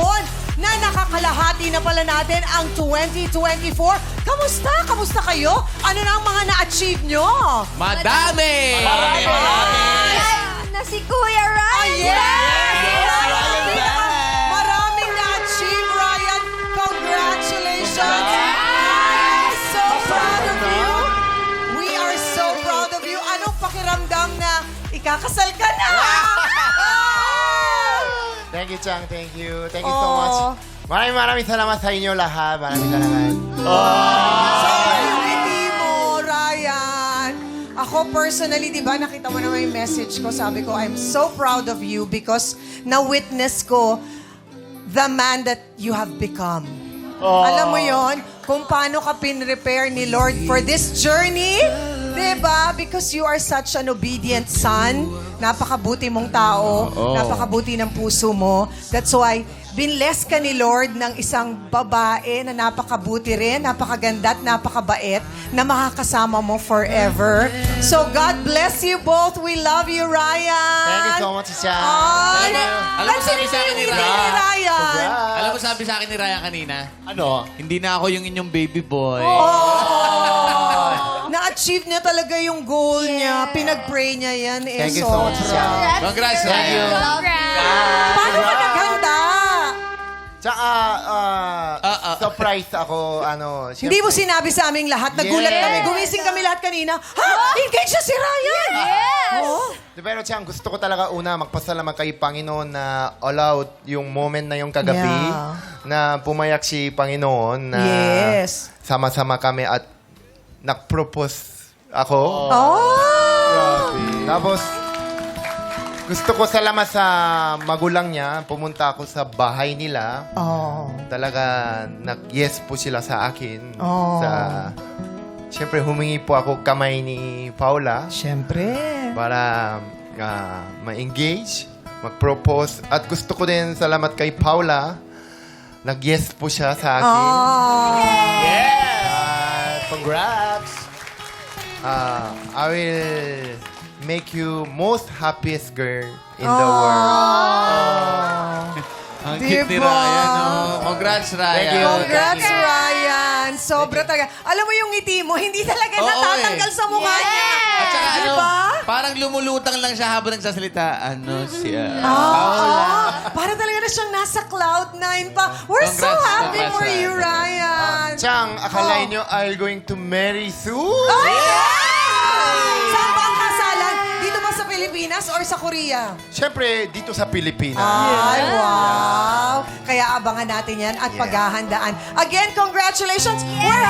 taon na nakakalahati na pala natin ang 2024. Kamusta? Kamusta kayo? Ano na ang mga na-achieve nyo? Madami! Na si Kuya Ryan! Maraming na-achieve, Ryan. Congratulations! So proud of you. We are so proud of you. Anong pakiramdam na ikakasal ka na? Thank you, Chang. Thank you. Thank you so much. Maraming salamat sa inyo lahat. Maraming salamat. Yung ngiti mo, Ryan. Ako personally, di ba, nakita mo naman yung message ko. Sabi ko, I'm so proud of you because na-witness ko the man that you have become. Alam mo yon kung paano ka pin-repair ni Lord for this journey. Diba? Because you are such an obedient son. Napakabuti mong tao. Napakabuti ng puso mo. That's why, binless ka ni Lord ng isang babae na napakabuti rin, napakaganda at napakabait na makakasama mo forever. So, God bless you both. We love you, Ryan. Thank you so much, Chang. Ay, Alam mo, sabi sa akin ni Ryan. Ryan. Alam mo, sabi sa akin ni Ryan kanina, Ano? hindi na ako yung inyong baby boy. Na-achieve niya talaga yung goal niya. Pinag-pray niya yan. Thank you so much, Chang. Congrats, Thank you. Ryan. Paano ka naghanda? Tsaka, surprise ako, Hindi mo sinabi sa aming lahat. Nagulat Yes. kami. Gumising kami lahat kanina. Ha? Engaged na si Ryan! Yes! Oh. Pero Chang, gusto ko talaga una magpasalamat kay Panginoon na all out yung moment na yung kagabi Yeah. na pumayak si Panginoon na Yes. sama-sama kami at nag-propose ako. Oh! Tapos, gusto ko salamat sa magulang niya. Pumunta ako sa bahay nila. Oh. Talaga, nag-yes po sila sa akin. Oh. Siyempre, humingi po ako kamay ni Paula Siyempre. para ma-engage, mag-propose. At gusto ko din salamat kay Paula. Nag-yes po siya sa akin. Oh. Congrats! I will make you most happiest girl in the world. Ang cute ni Diba? Ryan. Oh. Congrats, Ryan. Thank you. Congrats, Ryan. Sobra talaga. Alam mo yung ngiti mo, hindi talaga Oo, natatanggal sa mukha niya. At saka Diba? parang lumulutang lang siya habang nagsasalita. Ano siya? Para talaga na siyang nasa cloud 9 pa. We're so Congrats, happy congrats, for you, Ryan. Ryan. Chang, akalain nyo I'm going to marry soon? Oh, yes! Saan ba ang kasalan? Dito ba sa Pilipinas or sa Korea? Siyempre, dito sa Pilipinas. Ay, wow! Kaya abangan natin yan at paghahandaan. Again, congratulations! We're